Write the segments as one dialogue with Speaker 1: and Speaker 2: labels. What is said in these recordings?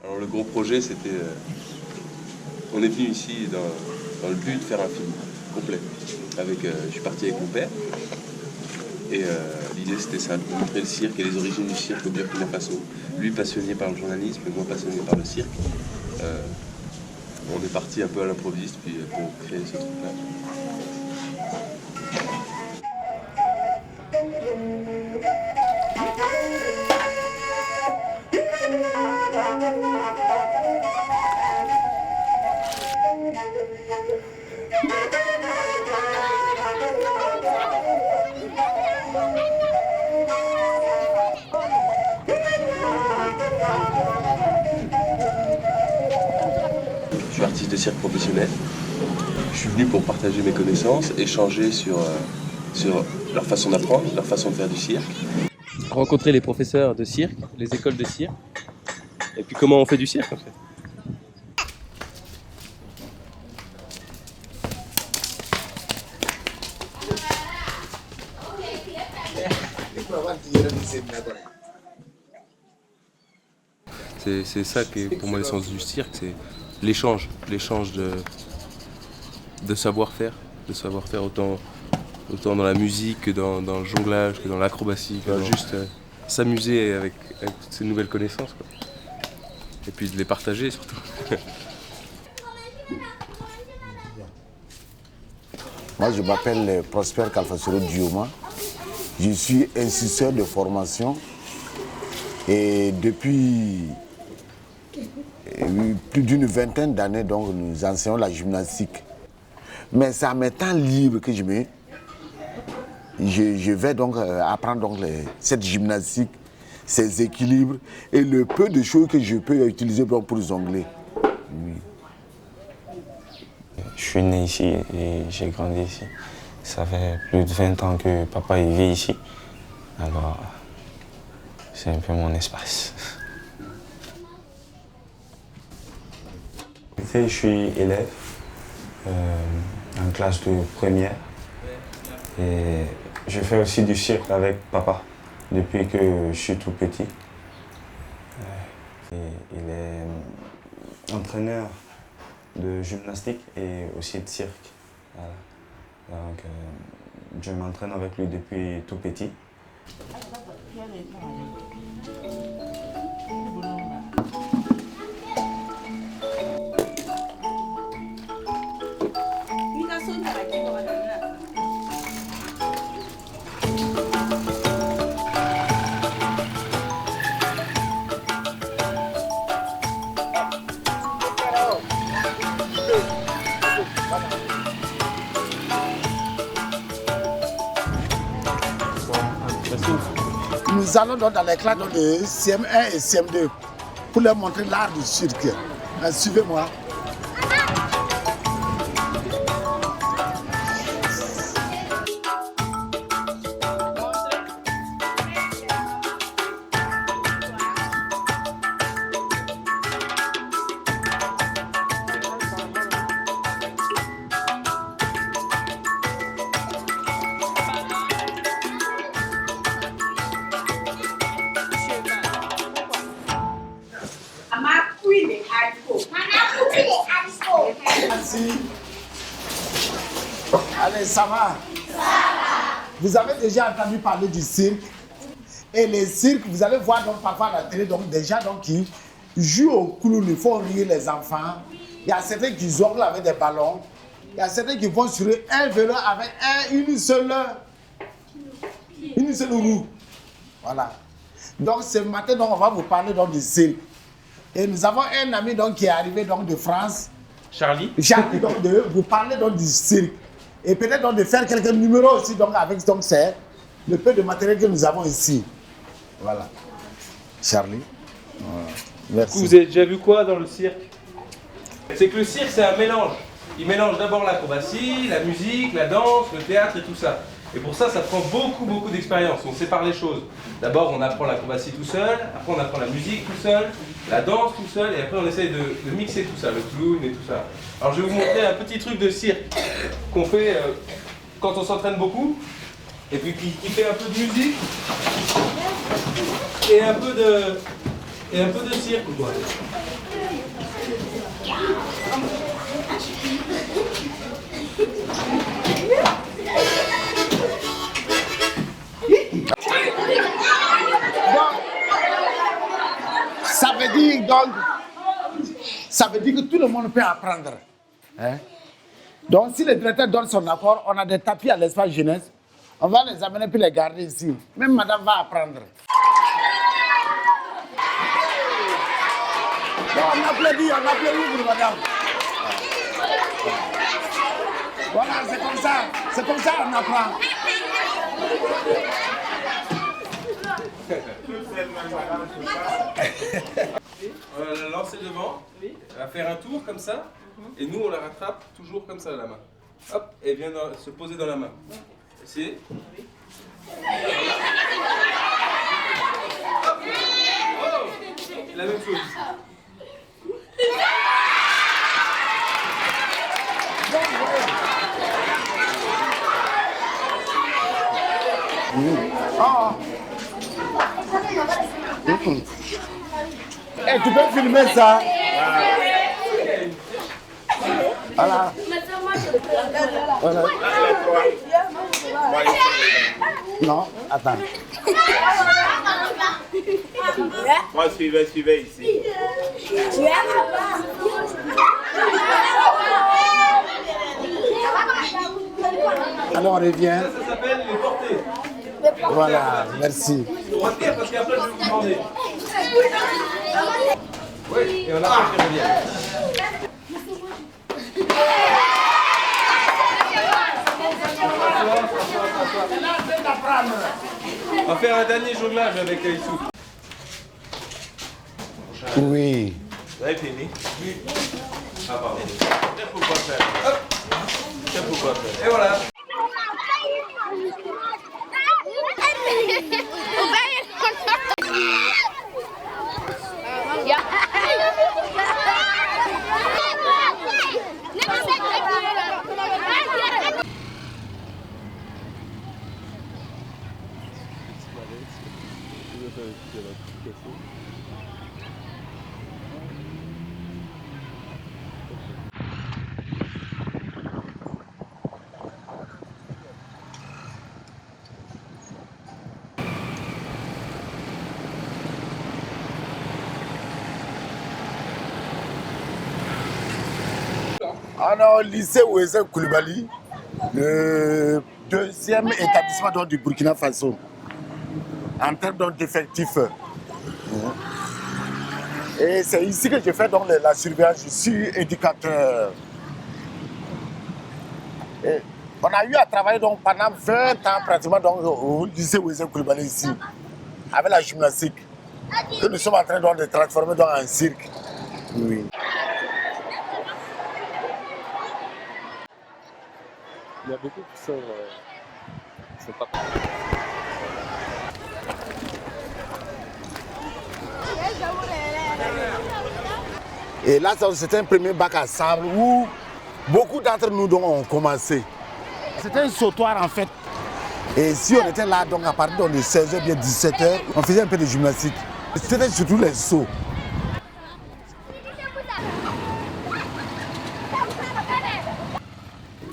Speaker 1: Alors le gros projet c'était, on est venu ici dans le but de faire un film complet. Je suis parti avec mon père et l'idée c'était ça, de montrer le cirque et les origines du cirque au Burkina Faso. Lui passionné par le journalisme et moi passionné par le cirque. On est parti un peu à l'improviste puis pour créer ce truc-là. Je suis artiste de cirque professionnel. Je suis venu pour partager mes connaissances, échanger sur leur façon d'apprendre, leur façon de faire du cirque. Rencontrer les professeurs de cirque, les écoles de cirque. Et puis comment on fait du cirque en fait. C'est ça qui est pour moi l'essence du cirque, c'est l'échange de savoir-faire, autant dans la musique que dans le jonglage, que dans l'acrobatie, que juste s'amuser avec toutes ces nouvelles connaissances, quoi. Et puis de les partager surtout.
Speaker 2: Moi je m'appelle Prosper Kalfasoro Dioma, je suis instituteur de formation et depuis plus d'une vingtaine d'années, donc, nous enseignons la gymnastique. Mais c'est à mes temps libres que je vais donc apprendre donc cette gymnastique, ses équilibres et le peu de choses que je peux utiliser pour jongler. Oui.
Speaker 3: Je suis né ici et j'ai grandi ici. Ça fait plus de 20 ans que papa il vit ici. Alors, c'est un peu mon espace. Je suis élève en classe de première et je fais aussi du cirque avec papa depuis que je suis tout petit. Il est entraîneur de gymnastique et aussi de cirque. Voilà. Donc, je m'entraîne avec lui depuis tout petit.
Speaker 2: Nous allons dans les classes de CM1 et CM2 pour leur montrer l'art du cirque. Suivez-moi. Merci. Allez, ça va? Vous avez déjà entendu parler du cirque. Et les cirques, vous allez voir donc parfois à la télé, donc des gens donc, qui jouent au clown, ils font rire les enfants. Il y a certains qui jonglent avec des ballons. Il y a certains qui vont sur un vélo avec une seule roue. Voilà. Donc ce matin, donc, on va vous parler donc, du cirque. Et nous avons un ami donc, qui est arrivé donc, de France.
Speaker 4: Charlie,
Speaker 2: donc, de vous parler donc, du cirque. Et peut-être donc, de faire quelques numéros aussi donc, avec donc, le peu de matériel que nous avons ici. Voilà. Charlie. Voilà. Merci.
Speaker 4: vous avez déjà vu quoi dans le cirque? C'est que le cirque, c'est un mélange. Il mélange d'abord l'acrobatie, la musique, la danse, le théâtre et tout ça. Et pour ça, ça prend beaucoup d'expérience. On sépare les choses. D'abord, on apprend l'acrobatie tout seul, après on apprend la musique tout seul, la danse tout seul, et après on essaye de mixer tout ça, le clown et tout ça. Alors je vais vous montrer un petit truc de cirque qu'on fait quand on s'entraîne beaucoup, et puis qui fait un peu de musique, et un peu de cirque, quoi.
Speaker 2: Ça veut dire que tout le monde peut apprendre. Hein? Donc, si le directeur donne son accord, on a des tapis à l'espace jeunesse, on va les amener puis les garder ici. Même madame va apprendre. Bon, on applaudit pour madame. Voilà, c'est comme ça on apprend.
Speaker 4: On va la lancer devant, elle va faire un tour comme ça, et nous on la rattrape toujours comme ça la main. Hop, et elle vient se poser dans la main. Essayez. Hop. Oh, la même chose.
Speaker 2: Hey, tu peux filmer ça? Voilà. Voilà. Non, attends.
Speaker 5: Moi, suivez ici.
Speaker 2: Alors on revient.
Speaker 4: Ça s'appelle les portées.
Speaker 2: Voilà, merci.
Speaker 4: Retenez parce qu'après je vais vous demander. Oui, et on approche les reliefs. On va faire un dernier jonglage avec Issou.
Speaker 2: Oui.
Speaker 5: Vous avez fini?
Speaker 4: Oui.
Speaker 5: Ah, pardon. C'est pour quoi faire?
Speaker 4: Hop.
Speaker 5: C'est pour quoi faire?
Speaker 4: Et voilà.
Speaker 2: On est au lycée Ouézé Koulibaly, le deuxième établissement donc, du Burkina Faso. En termes d'effectifs. Et c'est ici que je fais donc la surveillance. Je suis éducateur. Et on a eu à travailler donc, pendant 20 ans pratiquement donc, au lycée Ouézé Koulibaly ici, avec la gymnastique, que nous sommes en train donc, de transformer donc, en cirque. Oui.
Speaker 6: Il y a beaucoup qui sont pas.
Speaker 2: Et là, c'était un premier bac à sable où beaucoup d'entre nous donc, ont commencé. C'était un sautoir en fait. Et si on était là, donc à partir de 16h, bien 17h, on faisait un peu de gymnastique. C'était surtout les sauts.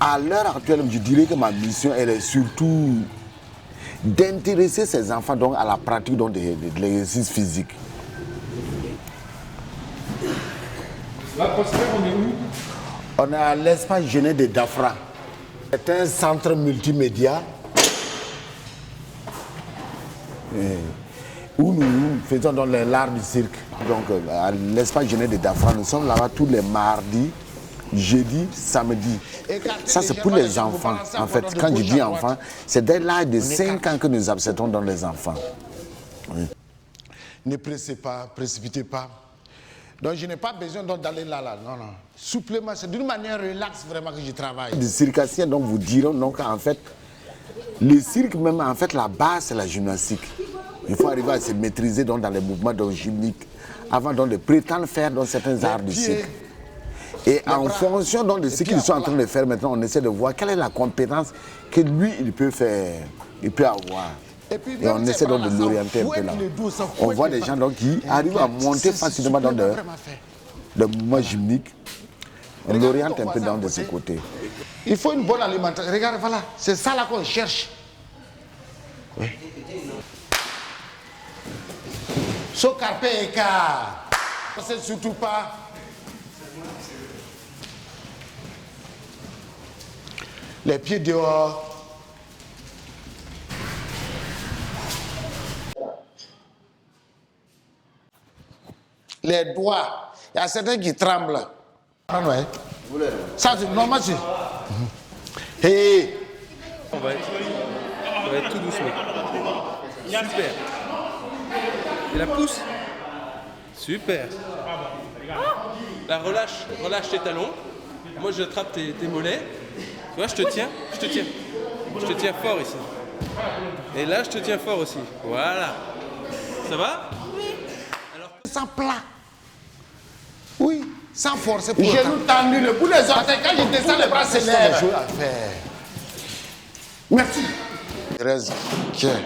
Speaker 2: À l'heure actuelle, je dirais que ma mission, elle est surtout d'intéresser ces enfants donc, à la pratique donc, de l'exercice physique.
Speaker 4: Là, Prosper, on est où?
Speaker 2: On est à l'espace jeunesse de Dafra. C'est un centre multimédia où nous faisons donc l'art du cirque. Donc, à l'espace jeunesse de Dafra, nous sommes là-bas tous les mardis, jeudi, samedi. Ça, c'est pour les enfants. En fait, quand je dis enfants, c'est dès l'âge de 5 ans que nous acceptons dans les enfants. Oui. Ne pressez pas, précipitez pas. Donc, je n'ai pas besoin d'aller là. Non. Souplement, c'est d'une manière relaxe vraiment que je travaille. Les circassiens donc, vous diront donc, en fait, Le cirque même, en fait, la base, c'est la gymnastique. Il faut arriver à se maîtriser donc, dans les mouvements donc, gymniques avant donc, de prétendre faire dans certains arts du cirque. Et en fonction donc, de ce qu'ils sont en train de faire maintenant, on essaie de voir quelle est la compétence que lui, il peut faire, il peut avoir. Et on essaie donc de l'orienter un peu là. On voit des gens donc, qui arrivent à monter facilement dans des mouvements gymniques. On l'oriente un peu dans de ce côté.
Speaker 7: Il faut une bonne alimentation. Regarde, voilà, c'est ça là qu'on cherche. Oui. So carpe eka. C'est surtout pas. Les pieds dehors. Les doigts. Il y a certains qui tremblent. Ah ouais. Ça, c'est normal. Hey.
Speaker 4: On va être tout doucement. Super. Et la pousse. Super. Là, relâche tes talons. Moi, j'attrape tes mollets. Tu vois, je te tiens. Je te tiens fort ici. Et là, je te tiens fort aussi. Voilà. Ça va? Alors,
Speaker 7: sans plat. Oui, sans force.
Speaker 2: Genoux tendus, le bout des orteils, quand je descends, les bras se lèvent.
Speaker 7: Merci. Thérèse, tiens.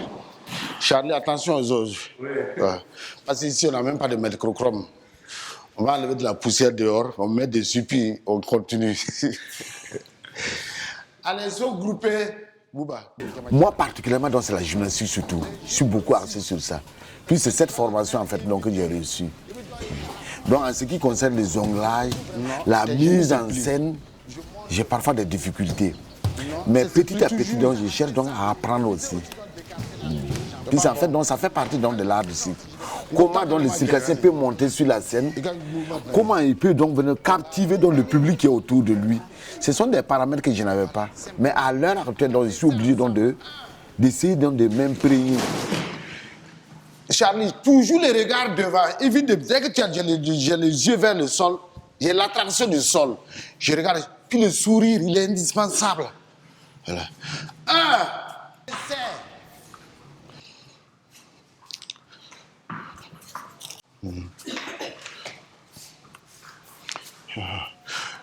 Speaker 7: Charlie, attention aux os. Oui. Ouais. Parce qu'ici, on n'a même pas de mercurochrome. On va enlever de la poussière dehors, on met dessus, puis on continue. Allez, sont groupés. Bouba.
Speaker 2: Moi, particulièrement, c'est la gymnastique surtout. Je suis beaucoup axé sur ça. Puis c'est cette formation, en fait, donc, que j'ai reçue. Donc, en ce qui concerne les onglages, la mise en scène, j'ai parfois des difficultés. Mais petit à petit, donc, je cherche donc à apprendre aussi. Puis en fait, donc, ça fait partie donc, de l'art du cirque. Comment donc, le circassien peut monter sur la scène, comment il peut donc venir captiver donc, le public qui est autour de lui. Ce sont des paramètres que je n'avais pas. Mais à l'heure actuelle, donc, je suis obligé donc, d'essayer donc, de m'imprégner.
Speaker 7: Charlie, toujours les regards devant. Évite de, dès que j'ai les yeux vers le sol, j'ai l'attraction du sol. Je regarde, puis le sourire, il est indispensable. Voilà. 1, essai.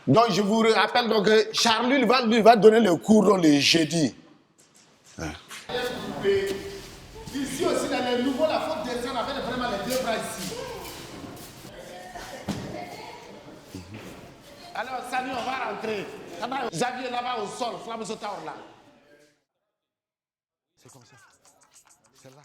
Speaker 7: Donc je vous rappelle donc que Charlie lui va donner le cours donc, le jeudi.
Speaker 2: Ici aussi, dans les nouveaux, la faute descendre avec vraiment les deux bras ici.
Speaker 7: Alors, Sani, on va rentrer. Xavier là-bas au sol, flamme sautant là. C'est comme ça. C'est là.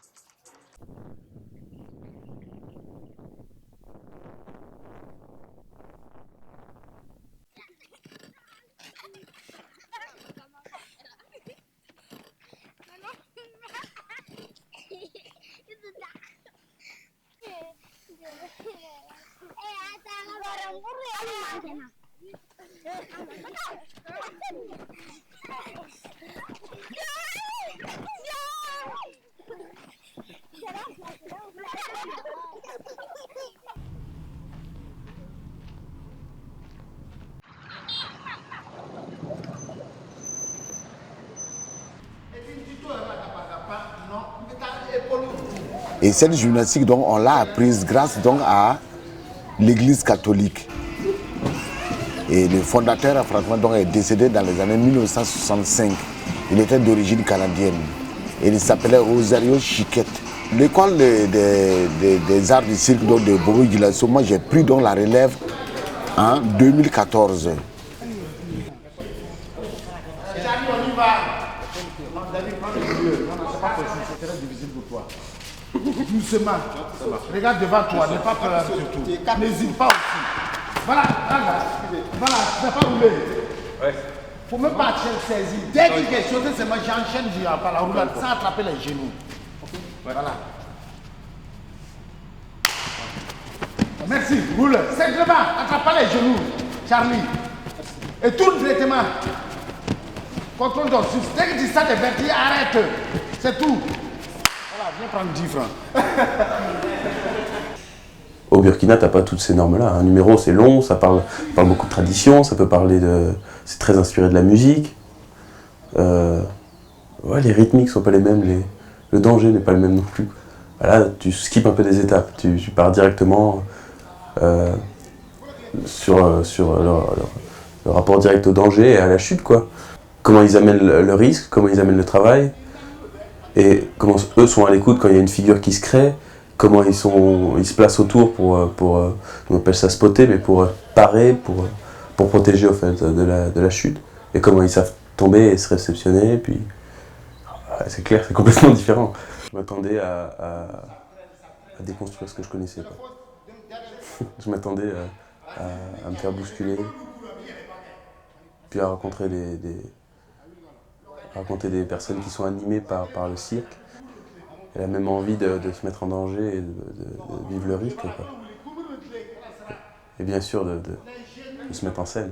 Speaker 2: Et cette gymnastique, donc, on l'a apprise grâce donc, à l'Église catholique. Et le fondateur, franchement, donc, est décédé dans les années 1965. Il était d'origine canadienne. Et il s'appelait Rosario Chiquette. L'école des arts du cirque donc, de Bobo Dioulasso, moi j'ai pris donc, la relève en 2014.
Speaker 7: Charlie, on y va. David, prends le milieu. Non, c'est pas possible, c'est très difficile pour toi. Doucement. Regarde devant toi, n'aie pas peur surtout. N'hésite pas aussi. Voilà, voilà, tu n'as pas roulé. Ouais. Faut même pas te saisir. Dès qu'il y a quelque chose, c'est moi j'enchaîne par la roulade sans attraper les genoux. Okay. Ouais. Voilà. Merci, roule. Simplement, attrape pas les genoux, Charlie. Et tourne directement. Contrôle ton souffle. Dès que tu sens des vertiges, arrête. C'est tout. Voilà, viens prendre 10 francs.
Speaker 8: Au Burkina, t'as pas toutes ces normes-là. Un numéro, c'est long, ça parle beaucoup de tradition, ça peut parler de... C'est très inspiré de la musique. Ouais, les rythmiques sont pas les mêmes, le danger n'est pas le même non plus. Là, tu skippes un peu des étapes, tu pars directement sur le rapport direct au danger et à la chute, quoi. Comment ils amènent le risque, comment ils amènent le travail, et comment eux sont à l'écoute quand il y a une figure qui se crée, comment ils se placent autour pour on appelle ça spotter, mais pour parer, pour protéger au fait de la chute, et comment ils savent tomber et se réceptionner, et puis c'est clair, c'est complètement différent. Je m'attendais à déconstruire ce que je connaissais, quoi. Je m'attendais à me faire bousculer, puis à rencontrer des personnes qui sont animées par le cirque. Elle a même envie de se mettre en danger et de vivre le risque, quoi. Et bien sûr de se mettre en scène.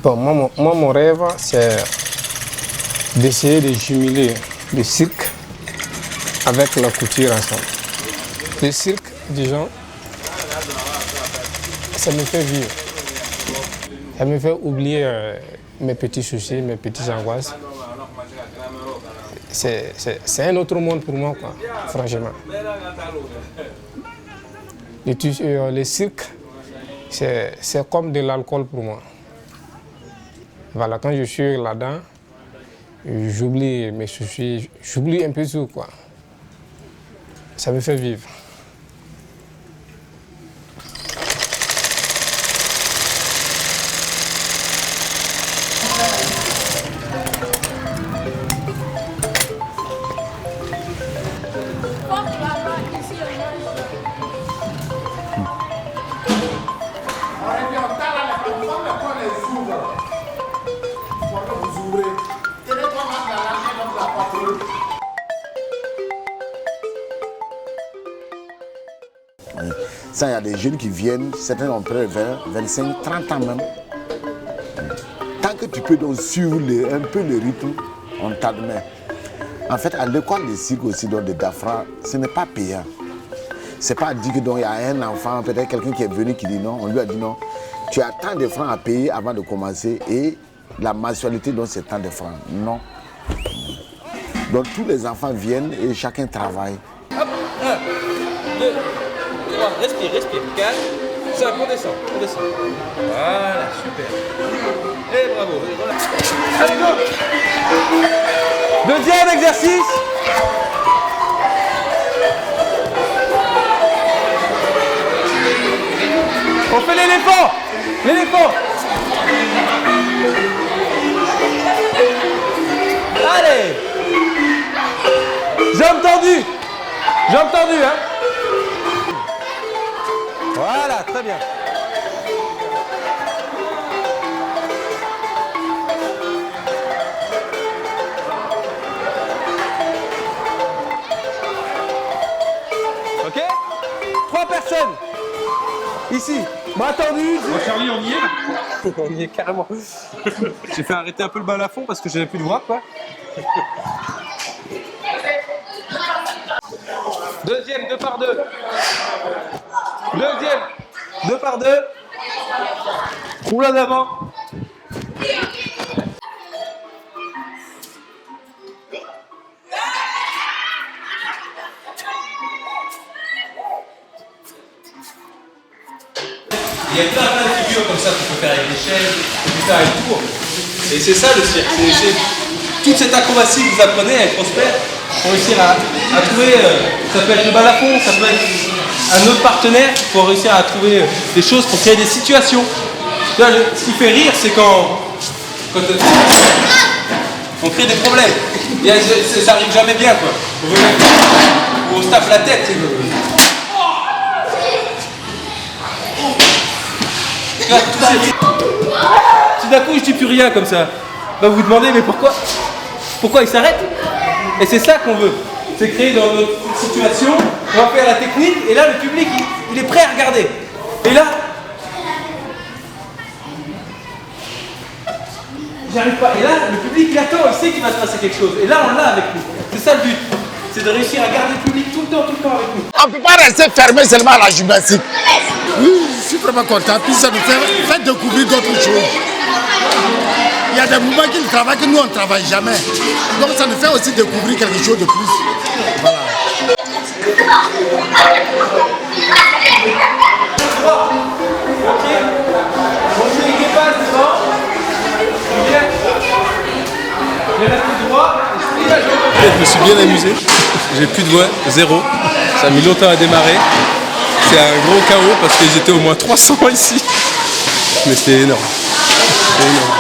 Speaker 9: Bon, moi, mon rêve, c'est d'essayer de jumeler le cirque avec la couture ensemble. Le cirque, disons, ça me fait vivre. Ça me fait oublier mes petits soucis, mes petites angoisses. C'est un autre monde pour moi, quoi, franchement. Le cirque, c'est comme de l'alcool pour moi. Voilà, quand je suis là-dedans, j'oublie mes soucis, j'oublie un peu tout, quoi. Ça me fait vivre.
Speaker 2: Ça, il y a des jeunes qui viennent, certains ont près de 20, 25, 30 ans même. Tant que tu peux donc suivre un peu le rythme, on t'admet. En fait, à l'école de cirque aussi, donc de Dafra, ce n'est pas payant. C'est pas dit que donc il y a un enfant, peut-être quelqu'un qui est venu qui dit non, on lui a dit non. Tu as tant de francs à payer avant de commencer et la mensualité donc c'est tant de francs. Non. Donc tous les enfants viennent et chacun travaille.
Speaker 4: Hop, 1, 2, 3, respire, calme. 5, on descend. Voilà, super. Et bravo. Allez, go. Deuxième exercice. On fait l'éléphant. Allez. Jambes tendues, hein. Voilà, très bien. Ok? 3 personnes. Ici. Bras tendus.
Speaker 10: Bon, Charlie, on y est là?
Speaker 4: On y est carrément. J'ai fait arrêter un peu le bal à fond parce que j'avais plus de voix, quoi. Deuxième, 2 par 2. Deuxième, 2 par 2. Roule en avant. Il y a plein de figures comme ça qu'on peut faire avec des chaises, on peut faire un tour. Et c'est ça le cirque. C'est toute cette acrobatie que vous apprenez avec Prosper pour réussir à trouver, ça peut être le balafon, ça peut être un autre partenaire pour réussir à trouver des choses pour créer des situations. Là, ce qui fait rire, c'est quand on crée des problèmes. Et ça arrive jamais bien, quoi. Ou on se tape la tête. Tout d'un coup, je dis plus rien comme ça. Bah, vous vous demandez, mais pourquoi il s'arrête? Et c'est ça qu'on veut. C'est créer dans notre situation, on va faire la technique, et là, le public, il est prêt à regarder. Et là, j'arrive pas. Et là, le public, il attend, il sait qu'il va se passer quelque chose. Et là, on l'a avec nous. C'est ça le but. C'est de réussir à garder le public tout le temps avec nous.
Speaker 2: On ne peut pas rester fermé seulement à la gymnastique. Oui, je suis vraiment content. Puis ça nous fait découvrir d'autres choses. Il y a des mouvements qui travaillent que nous, on ne travaille jamais. Donc ça nous fait aussi découvrir quelque chose de plus. Voilà.
Speaker 4: Je me suis bien amusé, j'ai plus de voix, 0. Ça a mis longtemps à démarrer. C'est un gros chaos parce qu'ils étaient au moins 300 ici. Mais c'était énorme. C'était énorme.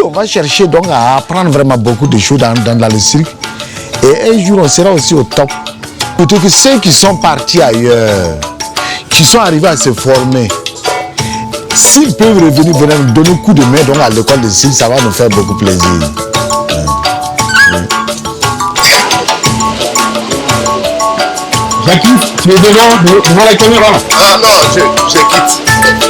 Speaker 7: On va chercher donc à apprendre vraiment beaucoup de choses dans le cirque. Et un jour, on sera aussi au top. Plutôt que ceux qui sont partis ailleurs, qui sont arrivés à se former, s'ils peuvent revenir, venir nous donner un coup de main donc à l'école de cirque, ça va nous faire beaucoup plaisir.
Speaker 10: Jackie, tu es devant la caméra.
Speaker 11: Ah non, je quitte.